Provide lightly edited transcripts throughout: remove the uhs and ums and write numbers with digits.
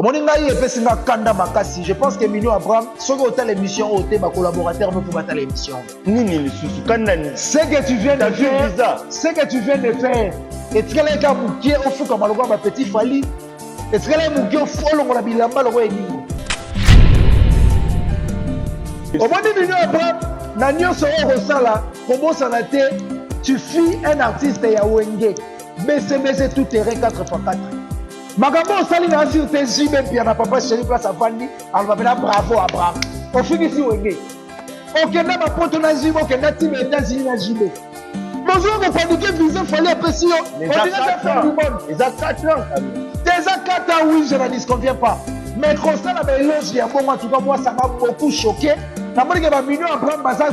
Je pense que Mignon Abraham, ce que l'émission, ma collaborateur, pour battre l'émission. Ce que tu viens de faire, ce que tu viens de faire, et tu as un bouquet au fou comme ma petit Fali, et tu as un bouquet au fou, on a mis la balle au Enimo. Au moment de Mignon Abraham, Nanyo sera au Sala, comment ça a été, tu fis un artiste à Wenge, BCBC tout terrain 4x4. Magambo sali na sur tes jibes puis na papa chéri place à Vandi, on va faire bravo Abraham. On finit ici Wenge. OK, na ma poto na jibo, OK, na team États-Unis na jibo. Bonjour, vous paniquez visa fallait apprécier. On dit ça faire du monde. Ils ont 4 ans. Déjà 4 ans oui, je ne disconviens pas. Mais constat la mélange il y a bon en tout cas moi ça m'a beaucoup choqué. La mode que va Mignon Abraham Bazak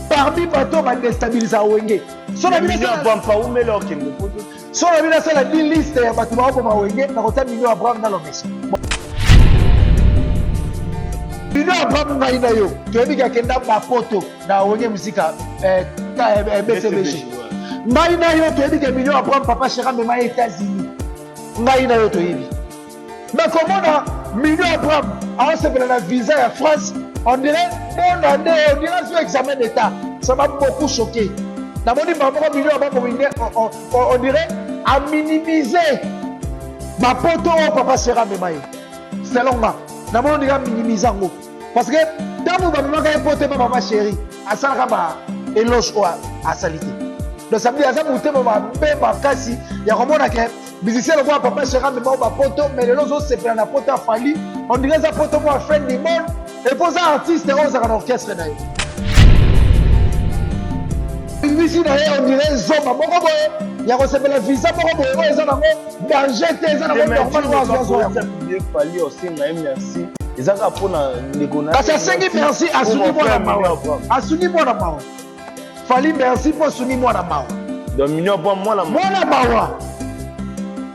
parmi bateau va déstabiliser Wenge. Son ami Mignon Abraham pas où mais là OK. So la vida c'est la liste ya batu ba ko mawenge na kota Mignon Abraham na lomesa. Mignon Abraham na ina yo. To ebi ka kenda ba poto na wenge musika BCBG. Ngai na yo to ebi ka Mignon Abraham papa chera mema États-Unis. Ngai na yo to ebi. Mais comment na Mignon Abraham a se fait la visa à France, on dirait bonne année, on dirait sur examen d'état. Ça m'a beaucoup choqué. On dirait à minimiser ma pote au papa sera mémaï. Selon moi, on dirait minimiser. Parce que dans mon maman, quand il pote papa chéri, à Salraba, éloge à salité. Donc ça veut dire que ça ma kasi, il y a vraiment que musicien le voit papa sera mémaï au poto, mais les autres c'est plein la pote à Fali. On dirait ça pote moi fin du monde. Et pour ça artiste, on a un orchestre d'ailleurs. Ici d'ailleurs on dirait Zoma moko boye ya ko sepela visa moko boye o eza nango danger te eza nango normal fali osenga merci ezaka pona ndekona parce que sengi merci asuni mwana mawa asuni mwana mawa fali merci pour asuni mwana mawa donc Mignon bon mwana mawa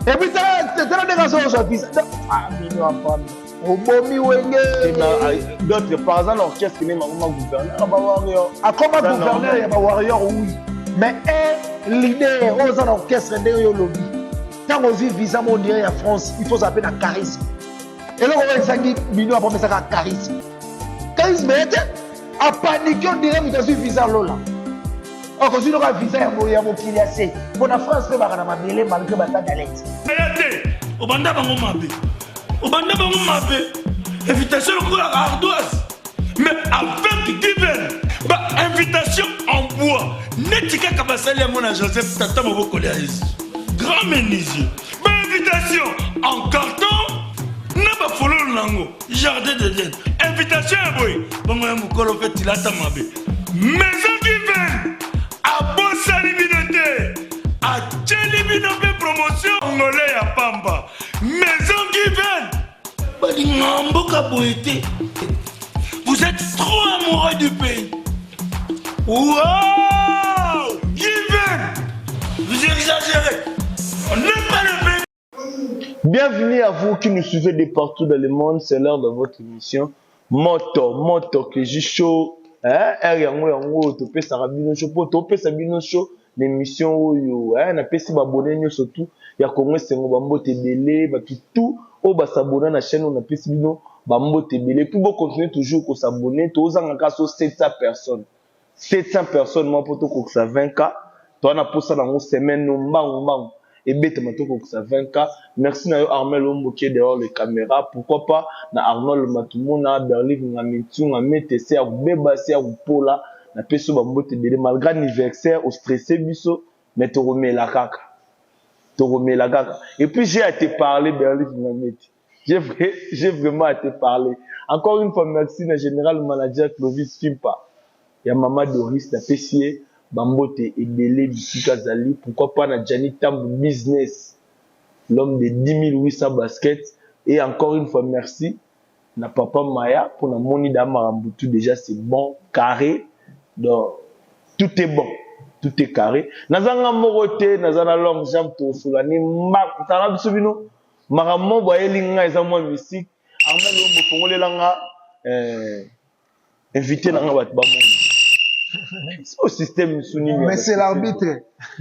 et puis tala de raison sur visa ah Mignon Abraham Obomi Wenge d'autres par exemple l'orchestre qui n'est pas gouverneur à comment gouverneur il y a warrior oui mais un leader aux orchestres de lobby quand on vit visa on dirait en France il faut s'appeler un charisme et là on va essayer Mignon Abraham ça charisme à paniquer on dirait vous avez visa lola on continue à visa ya mo kiliase pour la France que ba na mabele malgré ba ta galette au banda bango mabe au banda bango mabe invitation au la ardoise mais avec Given bah invitation en bois netika kabasali mon Joseph tata moboko les grand menuisier bah invitation en carton na ba follow nango jardin d'Eden invitation boy bango ya mukolo fait tilata mabe maison Given a bossa limité a tchelibino pe promotion ngolé ya pamba maison Given vous êtes trop amoureux du pays. Wow! Given! Vous exagérez. On n'aime pas le pays. Bienvenue à vous qui nous suivez de partout dans le monde. C'est l'heure de votre émission. Moto, que j'ai chaud. Yango, topé Sarabino Show. Topé Sabino Show. L'émission, na pesi babonné surtout. Ya Congo, c'est mon bambo tebele, tout. Oh bah s'abonner à la chaîne on a plus bino bambo tebele puis bon continuer toujours qu'on s'abonner tous en cas sur 700 personnes moi pour tout que ça 20K toi on a pour ça dans une semaine no mbang et bête mato que ça 20K merci na yo Armel Ombo qui est dehors les caméras pourquoi pas na Arnold Matumona Berlin na Mitu na MTC à beba c'est à pola na peso bambo tebele malgré anniversaire au stressé biso mais to remet la kaka. Et puis j'ai été parler Berlin j'ai vraiment été parler. Encore une fois merci na général manager Clovis Fimpa. Il y a maman Doris la Pessier, Bambote et Belé Bisika Zali, pourquoi pas na Gianni Tambo Business, l'homme de 10 800 baskets. Et encore une fois merci na papa Maya pour na moni d'Amarambutu déjà c'est bon carré donc tout est bon. Tout est carré. Nazanga morote, nazana long jambe to fulani mak tala bisubino marammo boyelinga ezamo musique Armel Ombo fongole langa invité nanga bat ba mon. C'est au système suni. Mais c'est l'arbitre.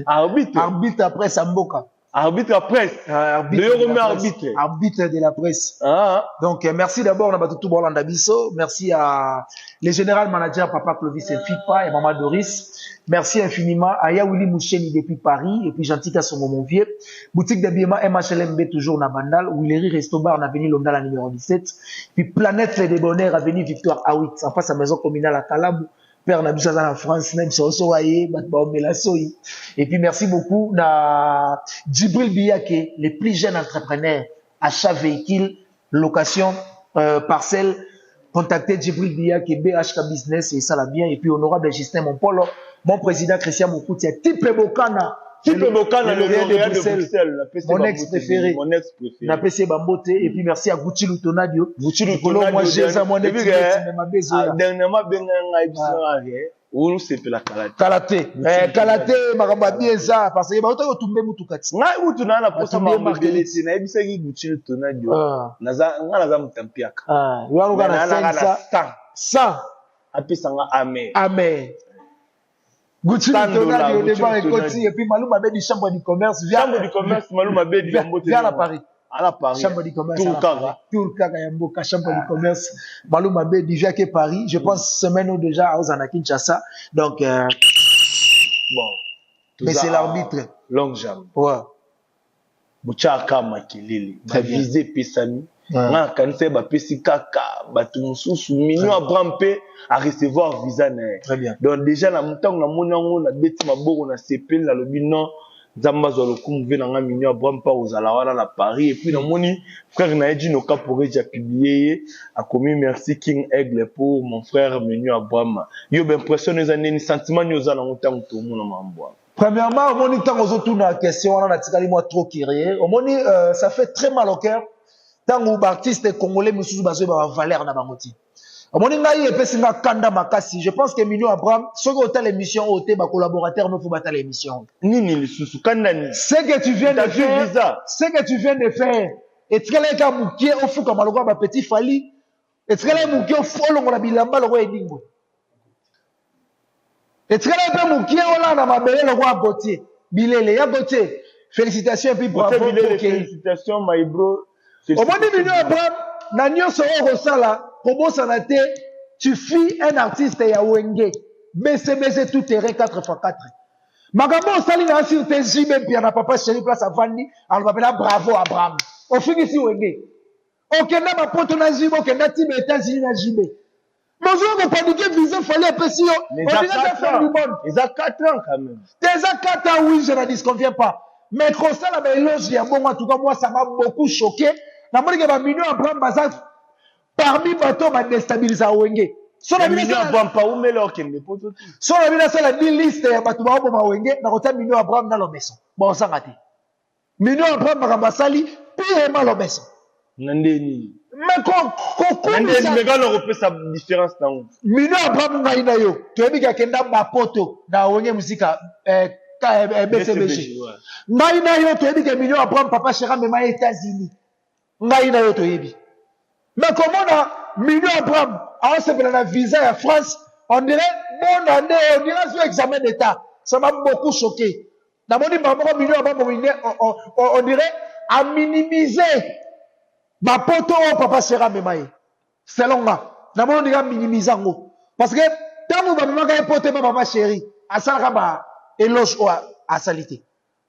Arbitre après Samboka. Arbitre à presse. Arbitre de la presse. Ah. Donc, merci d'abord à Batoutou Bolanda Bisso. Merci à les général manager Papa Clovis Fipa et Maman Doris. Merci infiniment à Yaouli Moucheni depuis Paris et puis Gentil Songo mon vieux. Boutique d'habillement MHLMB toujours na Bandal. Willery Resto Bar na Avenue Londala numéro 17. Puis Planète Les Débonnaires Avenue Victoire Awit. En face à maison communale à Talabou. Père Naboussa dans la France, même si on et puis merci beaucoup na Djibril Biyake, les plus jeunes entrepreneurs, achat véhicule, location, parcelle, contactez Djibril Biyake, BHK Business et ça la bien. Et puis honorable Justin Monpolo, mon président Christian Moukoutia, Type Bokana. Type Bokana, le lauréat de Bruxelles. Mon ex préféré. Mon ex préféré. Na PC Bambote. Et puis merci à Gucci Lutonadio. Gucci Lutonadio. Moi, j'ai ça, mon ex préféré. Dernièrement, où c'est la Kalate. Kalate. Kalate, maramba bien ça. Parce que bah, tu tombé mutukati. Nga où tu n'as la poste marquée. Na ebisa ki Gucci Lutonadio. Naza mutampiaka. Yaro kana 100. Apesa nga amen. Amen. Gucci Lutonadio au départ et Koti et puis Malou Mabé du chambre du commerce. Chambre du commerce Malou Mabé du viens à Paris. À la Paris. Chambre du commerce. Tourkaga Yamboka, chambre du commerce. Malou Mabé du via Paris. Je pense semaine ou déjà à Ozana Kinshasa. Donc bon. Mais c'est l'arbitre. Longue jambe. Ouais. Bouchaka Makilili. Ba visé Pesani. Nga kanise ba pesi kaka batu mususu minyo Abraham pe à recevoir visa na. Très bien. Donc déjà na mutango na monango na beti maboko na CPL na lobi non Zamba Zolokum ve na nga minyo Abraham pa ozala wana na Paris et puis na moni frère na Edji Noka pourrait déjà publier a commis merci King Aigle pour mon frère minyo Abraham. Yo ben impression les années ni sentiment ni ozala mutango to mona mambo. Premièrement, au moni tango zotu na question on a tikali moi trop curieux. Au moni ça fait très mal au cœur. Tant que artiste congolais mususu bazo ba valeur na bangoti. Amoni ngai epesi nga kanda makasi. Je pense que Minyo Abraham soko hôtel émission hôtel ba collaborateur no faut battre l'émission. Nini lisusu kanda ni. Ce que tu viens de faire. Ce que tu viens de faire. Et tikala ka mukie ofuka maloko ba petit fali. Et tikala mukie ofolongo na bilamba loko edingo. Et tikala pa mukie ola na mabele loko abotier. Bilele ya botier. Félicitations et puis bravo. Félicitations my bro. Au moins, Minyo Abraham, na nyonso o rosala, kobosa na te, tu fis un artiste ya wenge. BCBC tout terrain 4x4. Magambo osali na sur tes JB puis na papa chéri place avandi, alors m'appelle bravo Abraham. O fingi si wenge. Okenda ma poto na JB, okenda tibe États-Unis na JB. Bonjour, on paniquer visa fallait passer. On dirait ça faire du monde. Ils ont 4 ans quand même. Déjà 4 ans, oui, je ne disconviens pas. Mais quand ça, la mélange, il y a bon, en tout cas, moi, ça m'a beaucoup choqué. Na moni ke ba Minyo Abraham baza parmi bato ba déstabiliser wenge. So na Minyo Abraham pa umele okende poto. So na bina sala di liste ya bato ba bo ba wenge na kota Minyo Abraham na lomeso. Ba osanga te. Minyo Abraham ba sali pire ma lomeso. Nandeni. Mais ko nandeni me ga no repesa différence na ngo. Minyo Abraham ngai na yo. To ebi ka kenda ba poto na wenge musika BCBG. Ngai na yo to ebi ka Minyo Abraham papa chera me ma États-Unis. Ngai na yo to yebi. Mais comment on a Minyo Abraham a se la visa à France, on dirait bonne année, on dirait sur examen d'état. Ça m'a beaucoup choqué. Na moni maman Minyo Abraham on dirait à minimiser ma poto au papa sera memaye. Selon moi, na moni dirait minimiser ngo parce que tant que maman ga poto papa chéri, à ça ba éloge à salité.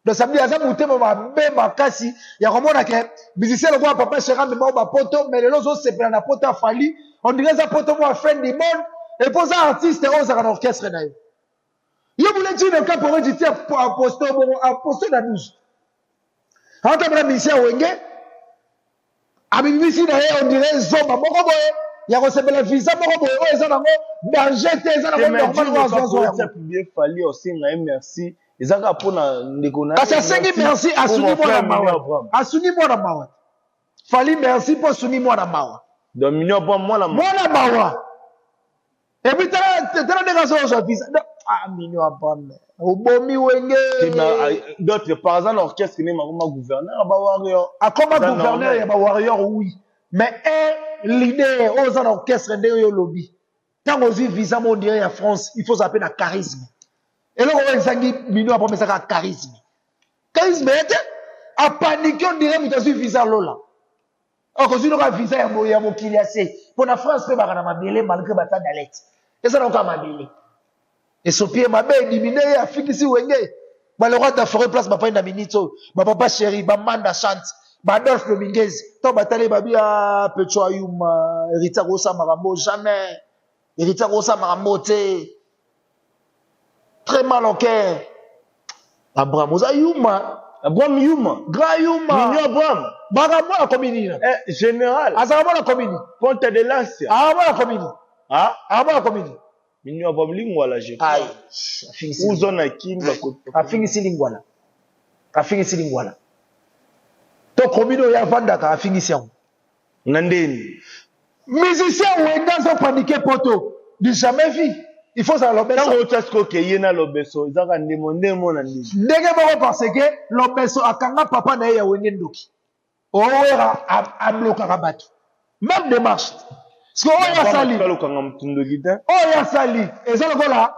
Donc ça veut dire que ça m'a makasi ya komona ke musicien le voit papa sera mais ba poto mais les autres c'est prendre la poto fali on dirait ça poto moi fin du monde et pour ça artiste on ça orchestre na yo yo voulait dire le cas pour dire apostle na 12 en tant que musicien wenge abimisi na on dirait zomba moko boye ya recevela visa moko boye o eza nango danger te eza nango normal wa zo ça publier fali aussi na merci. Ezaka pona ndekona. Parce que sengi merci asuni moi na mawa. Asuni moi na mawa. Fali merci pour suni moi na mawa. Donc Minyo Abraham moi na mawa. Moi na mawa. Et puis t'as des raisons aujourd'hui. Ah Minyo Abraham. Obomi wenge. D'autres par exemple l'orchestre n'est pas comme gouverneur ba warrior. Ah comme gouverneur ya ba warrior oui. Mais l'idée aux orchestres de yo lobby. Quand on vit visa on dirait en France, il faut s'appeler un charisme. Et là, on a Minyo Abraham, ça a charisme. Charisme, a paniqué on dirait mutu azwi visa lola okozwi noka visa ya mokili ya se mpo na France mpe baka na mabele malgré bata d'alerte eza na oka mabele esopie mabe edimine ye afikisi wenge baloroi dafore place bapai na minute oyo bapapa chéri bamanda chante baadolphe dominguez to batali babi ya petro ayuma héritier akosa makambo jamais héritier akosa makambo te très mal au cœur abraham oza yuma Abraham Yuma. grand yuma Mignon Abraham. baka mwana komini na Général. azaka mwana komini Ponte de l'Ancien. aka mwana komini Ah. aka mwana komini Mignon Abraham Lingwala, je crois. ai Uzona Kimba. afingisi lingwala to komini oyo avandaka afingisi yango Nandeni. musicien wenga azopanike poto du jamais vu il faut ça lobeso Tango otasko ke yena lobeso, izaka ndemo na ndemo. ndenge moko parce que lobeso akanga papa na ye ya wenge ndoki owera ablokaka bato même démarche parce que oyo asali Kalokanga mutundo gita. oyo asali eza lokola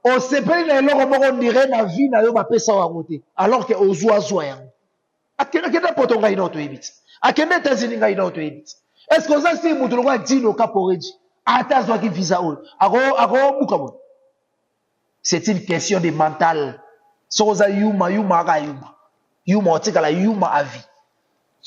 osepeli na eloko moko ndire na vie na yo bapesa yango te alors que ozwazwa yango akende poto ngai na toyebi ti akende États-Unis ngai na toyebi ti est ce que oza si mutu lokola dino kaporeji ata azwaki visa oyo akobuka boye c'est une question de mental soki oza yuma aka yuma otikala yuma à vie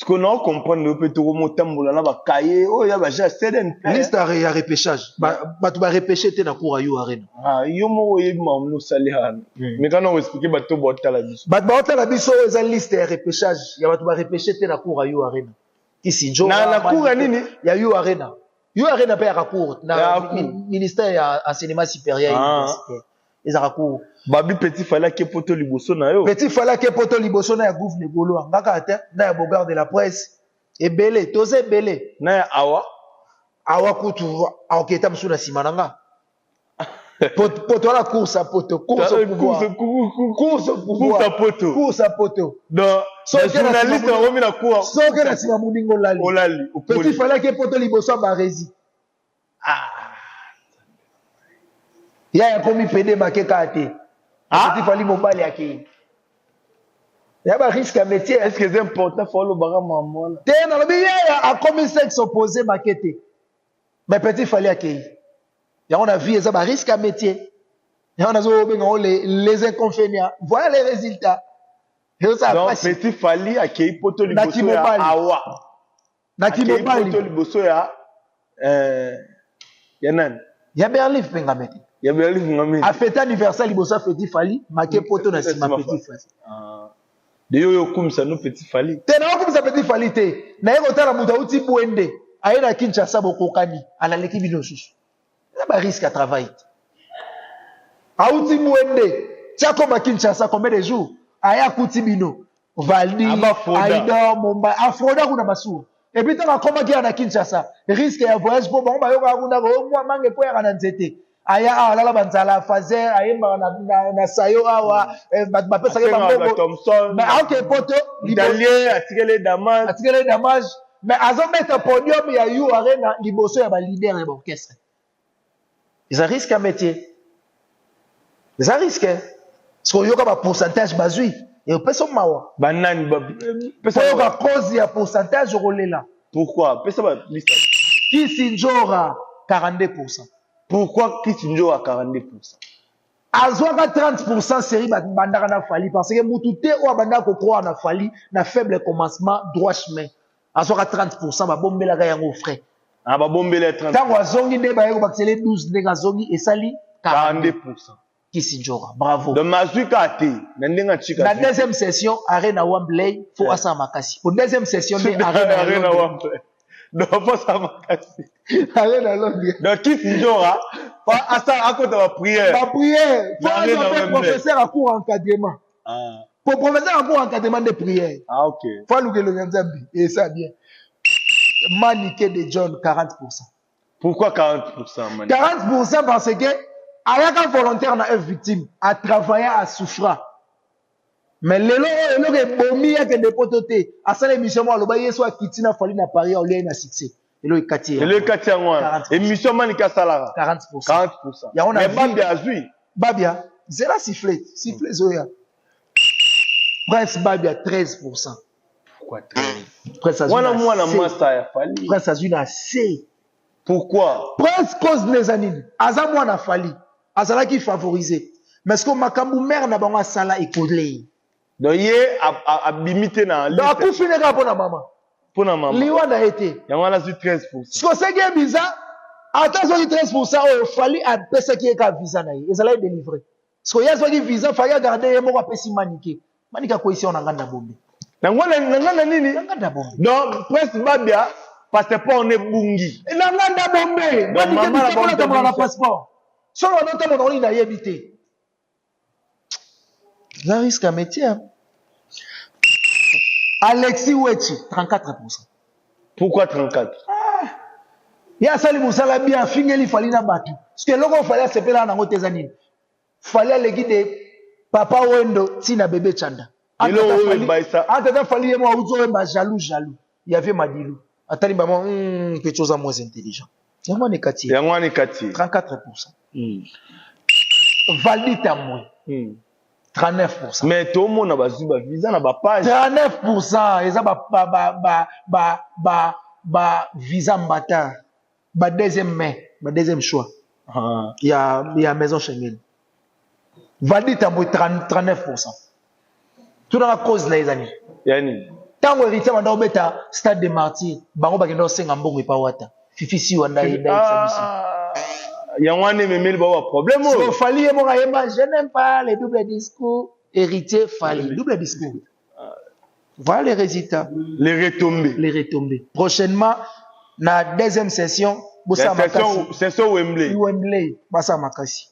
Ce qu'on a compris, nous peut tout motambola na ba kaye, oh ya ba ja CDN. liste ya repêchage bato barepêche te na cour ya yo arena Ah, yo mo ye ma no salihana. Mais quand on expliquer bato botala biso. bato baotala biso oyo eza liste ya repêchage ya bato barepêche te na cour ya yo arena kisinjo Na cour ya nini? ya yo arena mpe yaka cour na Ya cour. ministère ya enseignement supérieur universitaire ezaka cour Babi petit fallait que poto liboso na yo. petit fala ke poto liboso na ya gouvernement negolo ngaka te na ya bogard de la presse ebele toze ebele Na ya awa. awa kutu aoketa mosu na nsima na nga poto wana course à poto course au pouvoir course au pouvoir course à poto Donc, les journalistes ont remis la cour. soki na nsima moningo olali Olali. petit fala ke poto liboso ya baresi ya komi pede makeka te petit fali mobali akei ya bariske ya métier Est-ce que c'est important pour le bara maman? te nalobi ye akomi sexe opposé make te mais petit fali akei yango na vie eza bariske ya métier yango nazobenga ngo les inconvénients voilà les résultats ezosa Donc, pasi petit fali akei poto liboso ya mobali. awa. naki Akei poto mobali liboso ya ya nani? ya berlin mpenga mete Ya beli ngami. afete anniversaire liboso ya petit fali make poto na nsima petit fali De yo kumisa no petit fali. te naokomisa petit fali te naye kotala moto auti bwende aye na kinshasa bokokani alaleki bino susu eza bariske ya travail te auti bwende tiakoma kinshasa combien de jours aye akuti bino valdi Abafoda. aidor momba afroda kuna basuwa epuis ntango akomaki ya na kinshasa riske ya voyage mpo bango bayokaka kunaka mwa mange mpo yaka na nzete aya awa alala banzala fazer ayembaka na sayo awa bato bapesaki bango Thompson. mais aoke poto Italien atikele damas. atikeli damage mais azometa podium ya yu arena liboso ya balider ya baorchestre eza risque ya métier eza risque soki oyoka bapourcentage bazwi eopesa mawa Banani ba. po oyoka cause ya pourcentage okolela Pourquoi? Pesa ba liste. kisi njora 42%. Pourquoi Kisinjo à 42%? azwaka 30% série bandaka na fali parce que mutu te oyo abandaka kokroire na fali na faible commencement droit chemin azwaka 30% babombelaka yango frais Ah ba bombele 30. ntango azongi nde bayeko bakisele 12 ndenge azongi esali 42%. kisinjora bravo De mazuka te. Nandenga chika. na deuxième session arena wambley fo asala makasi po deuxième session nde Arena wampe. Donc pas ça makasi. arena londres Donc Kisinjo pas asa akota ba prière. baprière fo Arena azope Wembley. professeur à cours encadrement Ah. po professeur à cours encadrement de prière Ah OK. fo alukelonga nzambi et ça bien maniqué de john 40%. Pourquoi 40% man? 40% parce que ayaka volontaire na œuvre victime a travaillé à souffra mais lelo eloko ebomi yake de poto te asala émission mo aloba yesu akiti na fali na paris oliai na succès eloko ekati ye Le kati ngwa. Émission man ka salara. 40%. 40%. Ya on a Mais vu. pas bien azui. babia zela sifflet zoya Prince Babi à 13%. Pourquoi 13? Prince Azul Moi, à C. moi, ça a fallu. Prince Azul à C. Pourquoi? Prince cause les anines. Azamou a fallu. Azala qui favorisé. Mais ce que Makambu mère n'a pas sala et collé. Donc, il a limité dans donc, à coup finira pour la maman. Pour la maman. Liwa n'a été. Il y a 13%. Ce que c'est qui est bizarre, attention, 13%, il fallait à ce qui est un visa. Ils allaient délivrer. Ce qu'il y a un visa, il fallait garder un mot à Pessi Maniké. Manika quoi ici, on a gagné la bombe. Donc, Prince Babia, passeport, on est bungi. Il a gagné la bombe. Donc, maman, la passeport. Si on a noté mon nom, il a habité. Ça risque à métier. Alexis Ouechi, 34%. Pourquoi 34? Il y a Salim Moussala bien, fingeli fallait na batu. Parce que logo fallait se là dans tes années. Fallait les guider papa Wendo, tina bébé Chanda. Ata fallait moi ouzo ba jaloux. Il y avait Madilou. Atali maman quelque chose à moins intelligent. Yango ne kati. 34%. Valdi Tamwe. 39%. Mais tout le monde a besoin de visa, n'a pas page. 39%. Et ça visa mbata. Deuxième mai, deuxième choix. Il y a maison Schengen. Valdi Tamwe 39%. Tout dans la cause les amis. Yani. Tant que héritier manda obeta stade de martyrs, bango bakendo senga mbongo pa wata. Fifisi wanda Yangwane memeli ba problème. So Fali et mon ayema, je n'aime pas les doubles discours. Héritier Fali, double discours. Voilà les résultats. Les retombées. Prochainement, na deuxième session, Bossa Makasi. Session Wembley. Wembley, Bossa Makasi.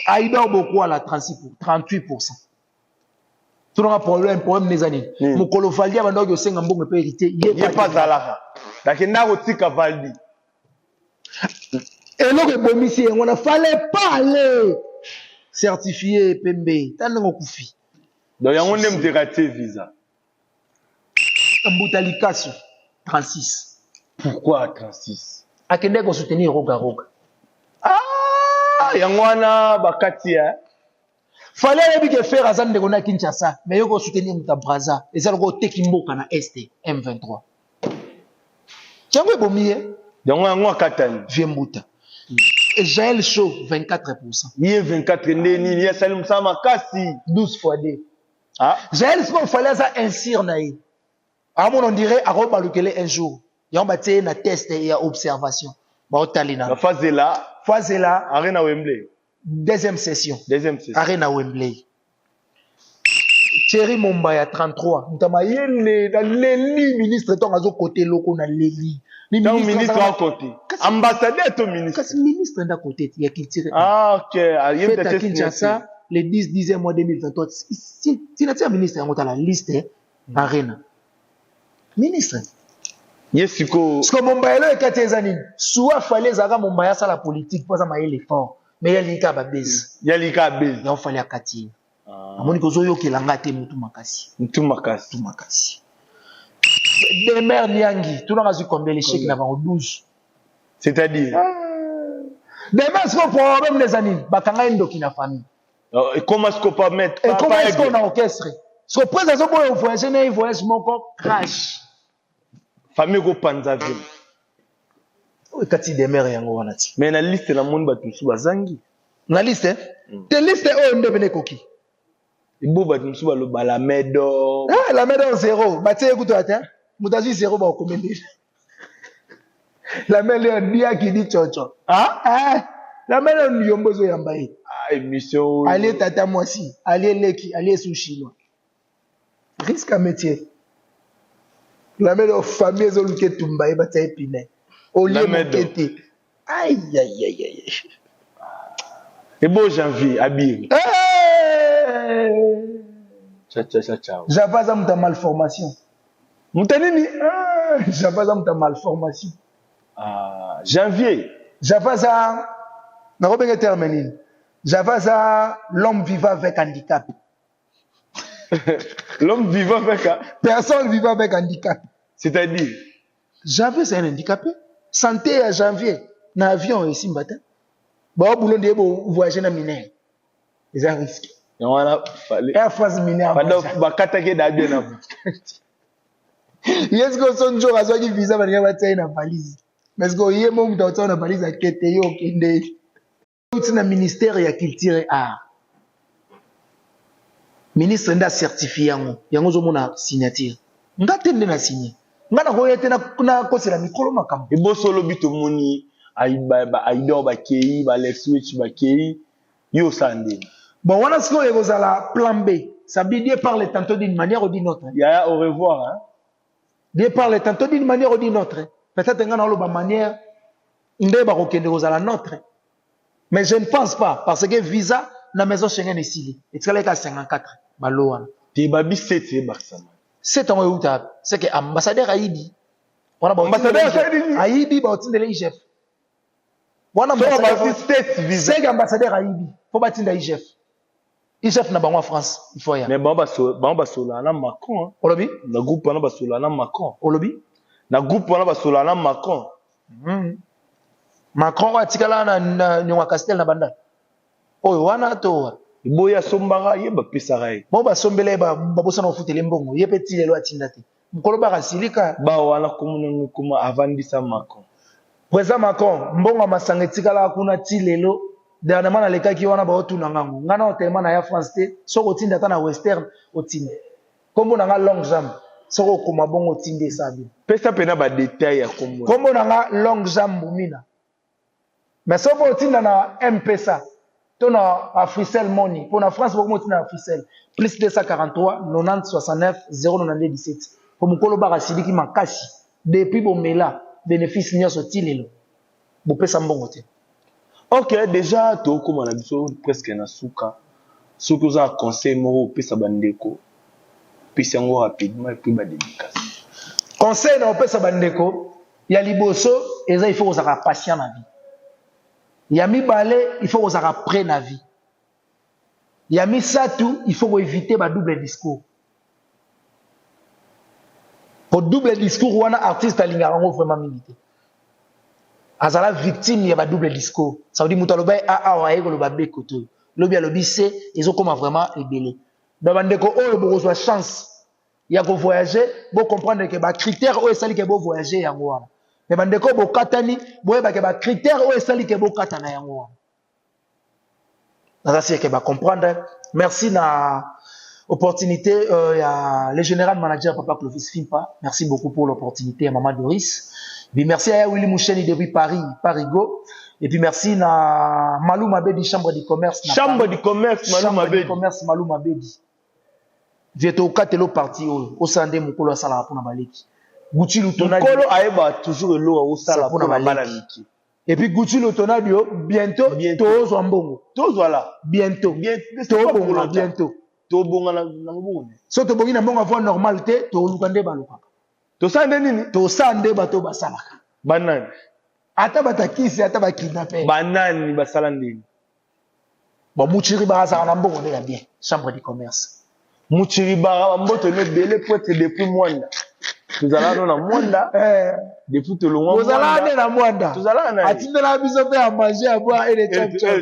Aïda beaucoup à la 38%. Tout le problème des années. Mon colofalia va donc senga mbongo pe héritier. Il est pas zalaka. Dakena otika Valdi. Et là, on ne fallait pas aller certifier PMB. T'as un koufi. Donc, il y a un même dératé visa. Mboutalikasu, 36. Pourquoi 36? A Kende ko soutenir Roga. Il y a un bakati. Fallait que faire Azan de Gona Kinshasa, mais il faut soutenir Mutabraza. Et ça, le côté Kimbo Kana Est, M23. Tu as vu Bomier? Il y a un Katani. Viembuta. Jaël Chaud, 24%. Il y a 24, il y a Salim Samakasi. 12 fois 2. Jaël Chaud, il fallait ça insire naï. À mon on dirait, à Robalukele un jour. Il y a un test et observation. La phase est là. Arena Wembley. Deuxième session. Arena Wembley. Thierry Mombaya, 33. Notamment, il y a les ministres qui sont côté locaux, les ministre à côté. Ambassadeur ton ministre. Parce que ministre d'un côté, il y a qui tire. Ok. Fait à Kinshasa, le 10e mois 2023. Si tu as un ministre, on a la liste Arena. Ministre. Yes, parce que Mombaya est 4 années. Soit fallait Zaga Mombaya ça la politique, pas ça maïe l'effort. Mais il y a l'ika babez. Il y a l'ika babez. Il y a fallait à Kati. Amoni kozo yo ki langate mutu makasi. Mutu makasi. Demer Niangi, tout le monde a vu combien les chèques n'avaient 12. C'est-à-dire Demer, c'est un problème des années. Bakanga Endo qui n'a famille. Et comment est-ce qu'on peut mettre? Et comment est-ce qu'on a orchestré? Parce que président pour un voyage, mon corps crash. Famille go Panzaville. Oui, Kati Demer et Ango Wanati. Mais la liste, la monde bat tout bazangi. La liste, hein? La liste est où on koki? Il faut battre tout le la médo. Ah, la médo 0. Baté écoute attends. Moutazi 0 ba commander. La médo dia qui dit chocho. La médo yombozo yambaye. Émission. Allez tata moi si, allez leki, allez sushi no. Risque à métier. La médo famille zoluke tumbaye bataye pine. Au lieu de aïe. Et bon janvier, habillé. Ciao. J'avais un malformation. Moutanini? J'avais un malformation. Janvier. J'avais un. J'avais un l'homme vivant avec handicap. L'homme vivant avec un. Personne vivant avec handicap. C'est-à-dire? J'avais un handicapé. Santé à janvier. Dans l'avion ici, matin. Bon, boulot de voyager dans mine. C'est un risque. Il y a fallait. Air France mineur. Pendant bakatake d'abien na. Est-ce que son jour a sorti visa va dire na valise. Mais est-ce que yé mon dans na valise a kete yo kende. Tout na ministère ya culture et art. Ministre nda certifié yango zo mona signature. Ngatende na signer. Ngana ko yete na kosela mikolo makambo. Et bon solo bito moni aïdor bakei ba Alex Switch bakei yo sande. Bon, on a ce qu'on est à la plan B. Ça veut dire parler tantôt d'une manière ou d'une autre. Yaya, au revoir. Hein? Dire parler tantôt d'une manière ou d'une autre. Peut-être qu'on a une manière, on est à la nôtre. Mais je ne pense pas, parce que visa, la maison Schengen est ici. Et tu as 54. Tu babi 7, c'est Barça. 7 ans, où tu as. C'est que ambassadeur Haïdi. Ambassadeur Haïdi, bah, tu es l'IGF. On a ambassadeur Haïdi. Faut bâtir l'IGF. IGF na bango France, il faut ya. Mais bamba sola na Macron. Olobi? Na groupe na basola na Macron. Olobi? Na groupe na basola na Macron. Macron wa tikala na nyonga Castel na banda. Oyo wana to. Boya sombara ye ba pesara ye. Bo ba sombele ba bosa na futele mbongo. Ye petit lelo atinda te. Mukolo ba kasilika. Ba wana kuma avandisa Macron. Président Macron, mbongo masanga tikala kuna ti lelo. Dernièrement na leka ki wana ba otuna ngango. Ngana otema na ya France te. Soko tinda ta na Western otinda. Kombo na nga long jambe. Soko koma bongo tinde sabi. Pesa pena ba détail ya kombo. Kombo na nga long jambe mina. Mais soko otinda na M-Pesa. To na Africell Money. Pour na France boko otinda na Africell. Plus 243 90 69 092 17. Pour mukolo ba siliki makasi. Depuis bomela bénéfice nyonso tilelo. Bo pesa mbongo te. Ok, déjà, tu as comme presque na souka. Ce que vous avez conseillé, moi, pesa bandeko. Puis c'est rapidement et puis ma dédicace. Conseil na pesa bandeko, ya liboso, il faut que vous ayez patient na vie. Ya mi balé, il faut que vous ayez prêt na vie. Ya mi satu, il faut éviter ba double discours. Pour double discours, wana artiste alingarango vraiment milité. Azala victime ya ba double discours. Ça veut dire mutaloba a wa ego lo ba be koto. Lobi alobi c'est ils ont comme vraiment ébélé. Ba bandeko oyo bo reçoit chance ya ko voyager, bo comprendre que ba critère oyo sali ke bo voyager yango wana. Mais bandeko bo katani, bo ba ke ba critère oyo sali ke bo katana yango wana. Ça c'est que ba comprendre. Merci na opportunité ya le général manager Papa Clovis Fimpa. Merci beaucoup pour l'opportunité à Maman Doris. Puis merci à Willy Moucheni depuis Paris, Parigo. Et puis merci à Malou Mabedi, Chambre du commerce. Chambre du commerce, Malou Mabedi. Chambre du commerce, Malou Mabedi. J'étais au 4 parti au Sandé Mukolo Sala pour Nabaleki. Gucci Lutona. Mukolo Aeba toujours l'eau au Sala pour Nabaleki. Et puis Gucci Lutona bientôt, Tozo Ambongo. Tozo là. Bientôt. Bientôt. Tobonga na ngone. So to bongi na mbongo voie normalité, to lukande baluka. To sande nini? To sande bato basalaka. Banani. Ata batakisi, ata bakidnapper. Banani basala ndini. Bon muchiri baza na mbongo de bien. Chambre du commerce. Muchiri ba mboto ne belé pour être depuis Mwanda. Tozala na Mwanda. Depuis to longa. Tozala na Mwanda. Tozala na. Atinda la biso pe à manger à boire et les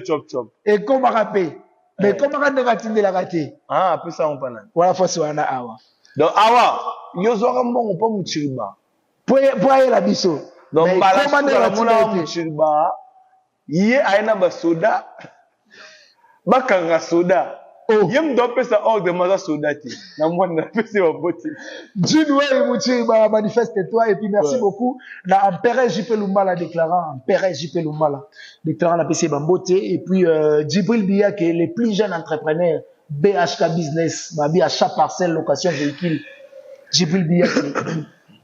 chop. Et comment rapper? Mais comment on a raté la raté? Ah, après ça on parle. Voilà faut soit na awa. Donc awa, yo zo mbongo pa muchiriba. Pour aller la biso. Donc comment on a raté muchiriba? Yé aina ba soda. Bakanga soda. Yem do pesa ordre maza soda ti. Na mwana pesa wa boti. Jinwe muchiriba manifeste-toi et puis merci beaucoup. Na Empereur JP Lumbala déclarant Empereur JP Lumbala déclarant la PC Bamboté et puis Djibril Biya qui est les plus jeunes entrepreneurs BHK Business, babi achat parcelle location véhicule. Djibril Biya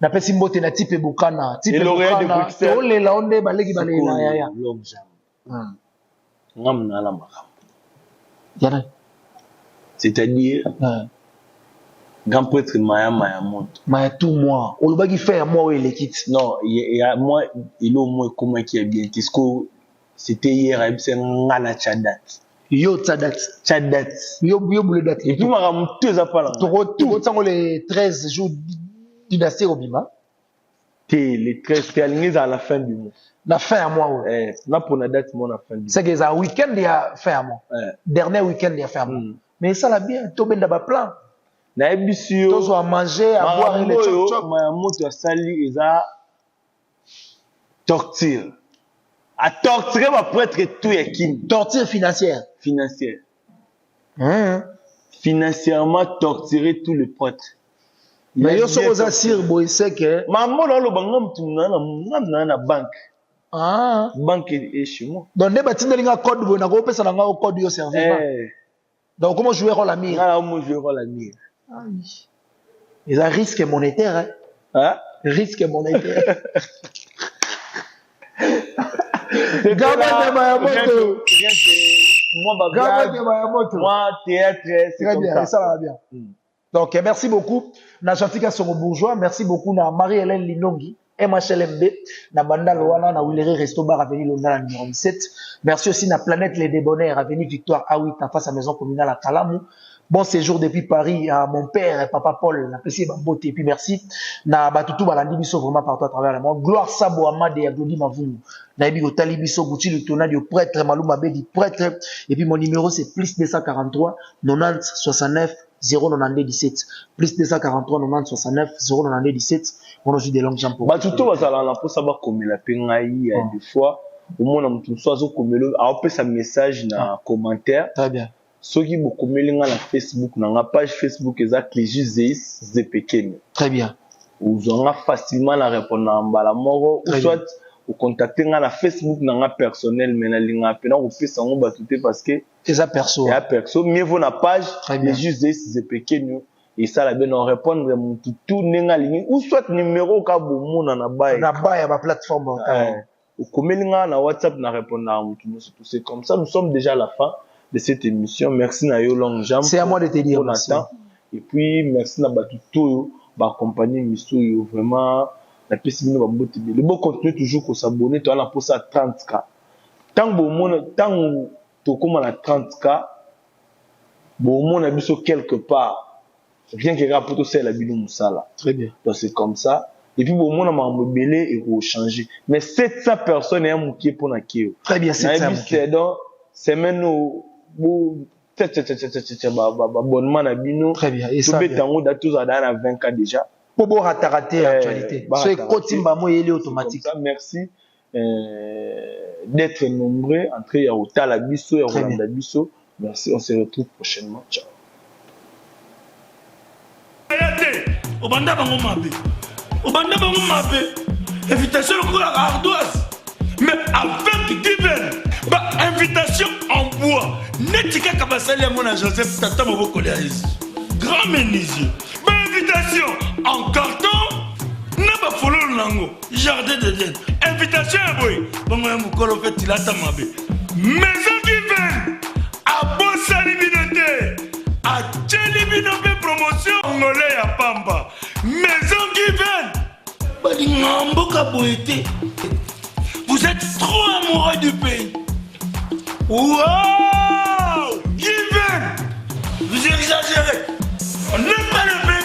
na PC Mboté na type Bukana, type Bukana. De Bruxelles. To le laonde baleki balela ya ya. Ngam na la makam. Yana. C'est-à-dire grand prêtre Maya monte. Maya tout moi. On va faire moi ou les kits. Non, il y a moi il au moins comment qui est bien. C'était hier c'est ngala chadat. Yo chadat. Yo boule date. Et puis ma monteuse a pas là. Tout ça les 13 jours dynastie Obima. Les 13 t'es aligné à la fin du mois. La fin à moi. Là pour la date mon la fin du mois. C'est que ça week-end il y a fin à moi. Dernier week-end il y a fin à moi. mais ça l'a bien to benda ba plan na ebisi yo to à manger à boire et les chop chop ma moto ya sali eza torture a torturer ba prêtre tout ya kin torture financière financièrement torturer tous les prêtres. Mais yo so oza sir boy c'est que maman lo bangam tu na banque banque et chez moi donc ne batindeli nga code boy na ko pesa na nga code yo servir donc comment jouer rôle ami jouer rôle ami ils a risque monétaire risque monétaire moi théâtre c'est très comme bien, ça va bien. Donc merci beaucoup na Chatika Songo Bourgeois, merci beaucoup na Marie-Hélène Linongi, MHLMB, na Banda Loana, na Willery Resto Bar Avenue Londres numéro 17. Merci aussi na Planète Les Débonnaires, Avenue Victoire A8 en face à Maison Communale à Talamou. Bon séjour depuis Paris à mon père et papa Paul, na PC Bambote, et puis merci na Batutu Balandi Biso vraiment partout à travers le monde. Gloire Sabo Amade et Aglodi Mavungu. Na Ebi Otali Biso Bouti le tournage du prêtre Malouma Bedi prêtre. Et puis mon numéro c'est plus 243 90 69 092 17 plus 243 90 69 092 17. On a vu des longues jambes pour Batutu bazala na posa ba komela pengai des fois au moins na mutu so azo komelo a opé sa message na commentaire. Très bien. Ceux qui beaucoup na Facebook na page Facebook exact les Zeis Zepekene. Très bien. Vous aurez facilement la répondre en bala moro ou soit vous contacter na Facebook na personnel mais na linga pena ou peut sango batuté parce que c'est ça perso. Et à perso mieux vaut na page les Zeis Zepekene et ça la bien on répondre mon tout nenga ligne ou soit numéro ka bomo na baye. Na baye ma plateforme. Ou komelinga na WhatsApp na répondre na mutu c'est comme ça nous sommes déjà à la fin de cette émission. Merci na yo long jam. C'est à moi de te dire merci. Et puis merci na batuto ba accompagner mission yo vraiment la pessimino ba mbote. Le bon continuer toujours ko s'abonner toi la pour ça 30k. Tant to comme na 30k bon mon a biso quelque part rien que rapporter c'est la bino musala. Très bien. Donc c'est comme ça. Et puis bon mon a mbelé et ko changer. Mais 700 personnes et un moukier pour na kio. Très bien, 700. C'est donc c'est maintenant abonnement na bino très bien et ça betango datos adana 20k déjà pour bon rater actualité c'est kotimba mo yeli automatique merci d'être nombreux entrer ya otala biso ya Rolanda biso merci on se retrouve prochainement ciao obanda bango mabe invitation ko ardoise mais avec divine invitation en bois. Netika Kabasali à mon Joseph Tata Moboko grand menuisier. Invitation en carton. N'a pas follow nango. Jardin de Dieu. Invitation à boy. Bon, Mokolo fait il a tamabé. Maison divine. À Bossa Libinoté. À Tchelibinoté promotion. Angolais à Pamba. Maison divine. Balingambo Kaboete. Vous êtes trop amoureux du pays. Wow!